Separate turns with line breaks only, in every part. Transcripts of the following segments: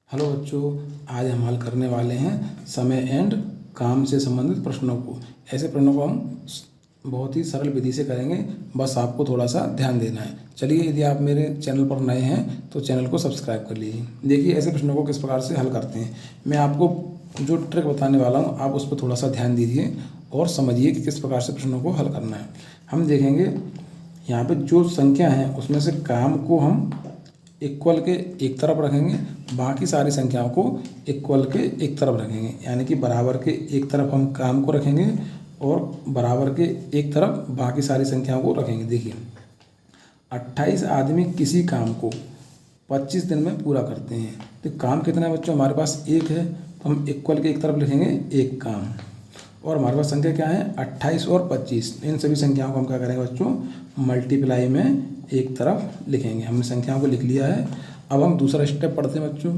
Hello बच्चों, आज हम हल करने वाले हैं समय एंड काम से संबंधित प्रश्नों को। ऐसे प्रश्नों को हम बहुत ही सरल विधि से करेंगे, बस आपको थोड़ा सा ध्यान देना है। चलिए, यदि आप मेरे चैनल पर नए हैं तो चैनल को सब्सक्राइब कर लीजिए। देखिए, ऐसे प्रश्नों को किस प्रकार से हल करते हैं। मैं आपको जो ट्रिक बताने वाला हूँ, आप उस पर थोड़ा सा ध्यान दीजिए और समझिए कि किस प्रकार से प्रश्नों को हल करना है। हम देखेंगे यहाँ पे जो संख्या है उसमें से काम को हम इक्वल के एक तरफ रखेंगे, बाकी सारी संख्याओं को इक्वल के एक तरफ रखेंगे। यानी कि बराबर के एक तरफ हम काम को रखेंगे और बराबर के एक तरफ बाकी सारी संख्याओं को रखेंगे। देखिए, 28 आदमी किसी काम को 25 दिन में पूरा करते हैं। तो काम कितना है बच्चों? हमारे पास एक है, तो हम इक्वल के एक तरफ लिखेंगे एक काम। और हमारे पास संख्या क्या है? 28 और 25। इन सभी संख्याओं को हम क्या करेंगे बच्चों? मल्टीप्लाई में एक तरफ लिखेंगे। हमने संख्याओं को लिख लिया है। अब हम दूसरा स्टेप पढ़ते हैं बच्चों।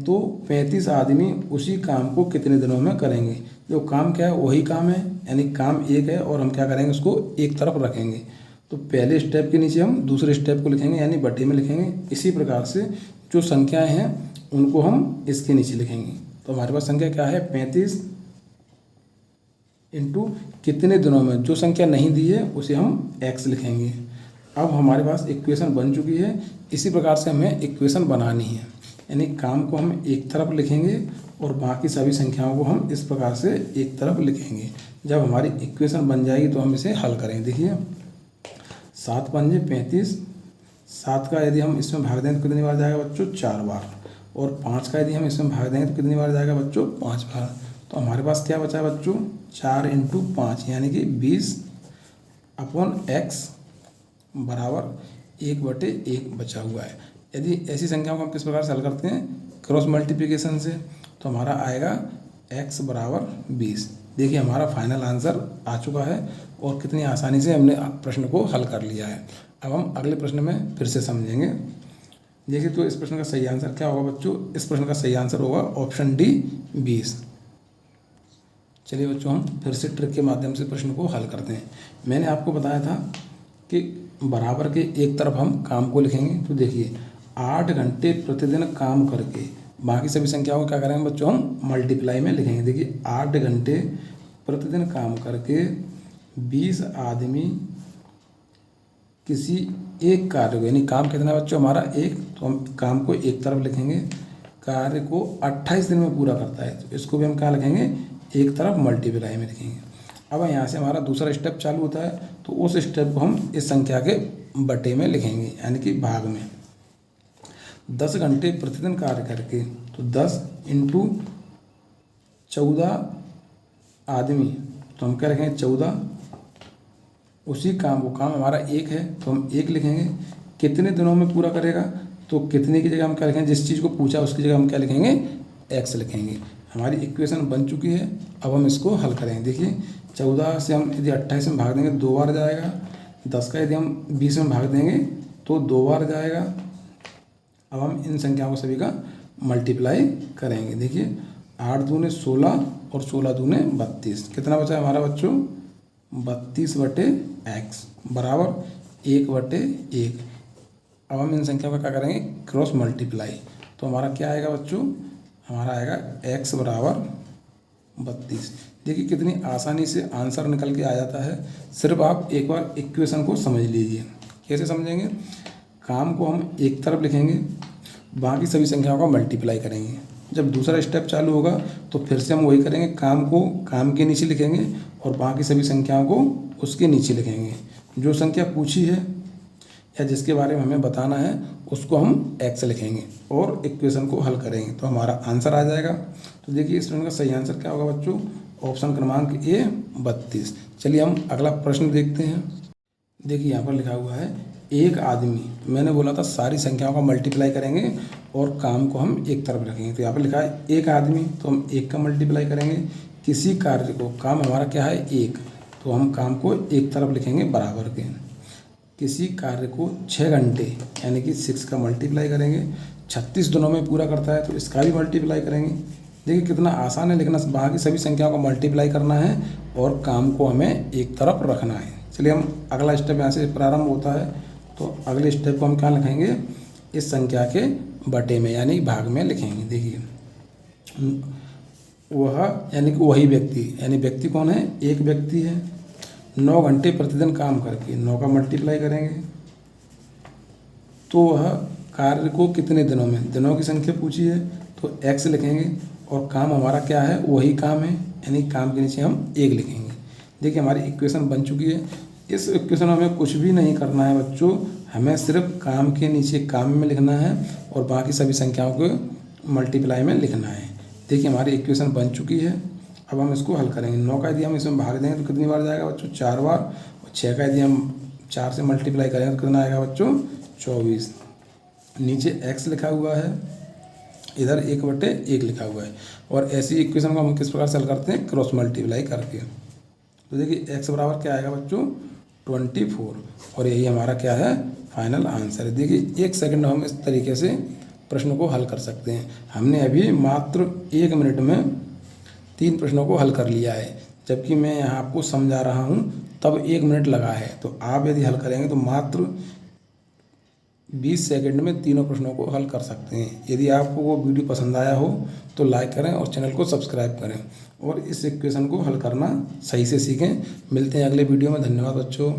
तो 35 आदमी उसी काम को कितने दिनों में करेंगे? जो काम क्या है? वही काम है, यानी काम एक है और हम क्या करेंगे? उसको एक तरफ रखेंगे। तो पहले स्टेप के नीचे हम दूसरे स्टेप को लिखेंगे, यानी बटे में लिखेंगे। इसी प्रकार से जो संख्याएं हैं उनको हम इसके नीचे लिखेंगे। तो हमारे पास संख्या क्या है? 35 इंटू कितने दिनों में। जो संख्या नहीं दी है उसे हम x लिखेंगे। अब हमारे पास इक्वेशन बन चुकी है। इसी प्रकार से हमें इक्वेशन बनानी है, यानी काम को हम एक तरफ लिखेंगे और बाकी सभी संख्याओं को हम इस प्रकार से एक तरफ लिखेंगे। जब हमारी इक्वेशन बन जाएगी तो हम इसे हल करेंगे। देखिए, 7 पंजे 35, 7 का यदि हम इसमें भाग दें तो कितनी बार जाएगा बच्चों? 4 बार। और 5 का यदि हम इसमें भाग देंगे तो कितनी बार जाएगा बच्चों? 5 बार। तो हमारे पास क्या बचा है बच्चों? 4 इंटू 5, यानी कि 20/x बराबर 1/1 बचा हुआ है। यदि ऐसी संख्याओं को हम किस प्रकार से हल करते हैं? क्रॉस मल्टीप्लिकेशन से। तो हमारा आएगा x बराबर 20। देखिए, हमारा फाइनल आंसर आ चुका है और कितनी आसानी से हमने प्रश्न को हल कर लिया है। अब हम अगले प्रश्न में फिर से समझेंगे। देखिए, तो इस प्रश्न का सही आंसर क्या होगा बच्चों? इस प्रश्न का सही आंसर होगा ऑप्शन डी 20। चलिए बच्चों, हम फिर से ट्रिक के माध्यम से प्रश्न को हल करते हैं। मैंने आपको बताया था कि बराबर के एक तरफ हम काम को लिखेंगे। तो देखिए, 8 घंटे प्रतिदिन काम करके बाकी सभी संख्याओं को क्या करेंगे बच्चों? हम मल्टीप्लाई में लिखेंगे। देखिए, 8 घंटे प्रतिदिन काम करके 20 आदमी किसी एक कार्य को, यानी काम कितना है बच्चों? हमारा एक, तो हम काम को एक तरफ लिखेंगे। कार्य को 28 दिन में पूरा करता है, तो इसको भी हम क्या लिखेंगे? एक तरफ मल्टीप्लाई में लिखेंगे। अब यहाँ से हमारा दूसरा स्टेप चालू होता है, तो उस स्टेप को हम इस संख्या के बटे में लिखेंगे, यानी कि भाग में। 10 घंटे प्रतिदिन कार्य करके, तो 10 इंटू 14 आदमी, तो हम क्या लिखेंगे? 14। उसी काम को, काम हमारा एक है तो हम एक लिखेंगे। कितने दिनों में पूरा करेगा? तो कितने की जगह हम क्या लिखेंगे? जिस चीज़ को पूछा उसकी जगह हम क्या लिखेंगे? x लिखेंगे। हमारी इक्वेशन बन चुकी है। अब हम इसको हल करेंगे। देखिए, 14 से हम यदि 28 में भाग देंगे 2 बार जाएगा। 10 का यदि हम 20 में भाग देंगे तो 2 बार जाएगा। अब हम इन संख्याओं को सभी का मल्टीप्लाई करेंगे। देखिए, 8 दूने 16 और 16 दूने 32। कितना बचा है हमारा बच्चों? 32/x बराबर 1/1। अब हम इन संख्याओं का क्या करेंगे? Cross multiply. तो हमारा क्या आएगा बच्चों? हमारा आएगा x बराबर 32। देखिए, कितनी आसानी से आंसर निकल के आ जाता है। सिर्फ आप एक बार इक्वेशन को समझ लीजिए। कैसे समझेंगे? काम को हम एक तरफ लिखेंगे, बाकी सभी संख्याओं का मल्टीप्लाई करेंगे। जब दूसरा स्टेप चालू होगा तो फिर से हम वही करेंगे। काम को काम के नीचे लिखेंगे और बाकी सभी संख्याओं को उसके नीचे लिखेंगे। जो संख्या पूछी है या जिसके बारे में हमें बताना है उसको हम x लिखेंगे और इक्वेशन को हल करेंगे, तो हमारा आंसर आ जाएगा। तो देखिए, इस प्रश्न का सही आंसर क्या होगा बच्चों? ऑप्शन क्रमांक ए 32। चलिए हम अगला प्रश्न देखते हैं। देखिए, यहाँ पर लिखा हुआ है एक आदमी, मैंने बोला था सारी संख्याओं का मल्टीप्लाई करेंगे और काम को हम एक तरफ रखेंगे। तो यहाँ पर लिखा है एक आदमी, तो हम एक का मल्टीप्लाई करेंगे। किसी कार्य को, काम हमारा क्या है? एक, तो हम काम को एक तरफ लिखेंगे बराबर के। किसी कार्य को 6 घंटे यानी कि 6 का मल्टीप्लाई करेंगे। 36 दिनों में पूरा करता है, तो इसका भी मल्टीप्लाई करेंगे। देखिए, कितना आसान है लिखना। बाकी सभी संख्याओं का मल्टीप्लाई करना है और काम को हमें एक तरफ रखना है। चलिए, हम अगला स्टेप यहाँ से प्रारंभ होता है। तो अगले स्टेप को हम क्या लिखेंगे? इस संख्या के बटे में यानी भाग में लिखेंगे। देखिए वह यानी कि वही व्यक्ति, यानी व्यक्ति कौन है, एक व्यक्ति है, 9 घंटे प्रतिदिन काम करके 9 का मल्टीप्लाई करेंगे तो वह कार्य को कितने दिनों में, दिनों की संख्या पूछी है तो x लिखेंगे और काम हमारा क्या है, वही काम है, यानी काम के नीचे हम 1 लिखेंगे। देखिए हमारी इक्वेशन बन चुकी है। इस इक्वेशन में हमें कुछ भी नहीं करना है बच्चों, हमें सिर्फ काम के नीचे काम में लिखना है और बाकी सभी संख्याओं को मल्टीप्लाई में लिखना है। देखिए हमारी इक्वेशन बन चुकी है। अब हम इसको हल करेंगे। 9 का यदि हम इसमें भाग देंगे तो कितनी बार जाएगा बच्चों, 4 बार। और 6 का यदि हम 4 से मल्टीप्लाई करेंगे तो कितना आएगा बच्चों, 24। नीचे x लिखा हुआ है, इधर 1/1 लिखा हुआ है। और ऐसी इक्वेशन को हम किस प्रकार से हल करते हैं, क्रॉस मल्टीप्लाई करके। तो देखिए x बराबर क्या आएगा बच्चों, 24। और यही हमारा क्या है, फाइनल आंसर है। देखिए 1 सेकंड में हम इस तरीके से प्रश्न को हल कर सकते हैं। हमने अभी मात्र 1 मिनट में 3 प्रश्नों को हल कर लिया है, जबकि मैं यहाँ आपको समझा रहा हूँ तब 1 मिनट लगा है। तो आप यदि हल करेंगे तो मात्र 20 सेकंड में तीनों प्रश्नों को हल कर सकते हैं। यदि आपको वो वीडियो पसंद आया हो तो लाइक करें और चैनल को सब्सक्राइब करें और इस इक्वेशन को हल करना सही से सीखें। मिलते हैं अगले वीडियो में। धन्यवाद बच्चों।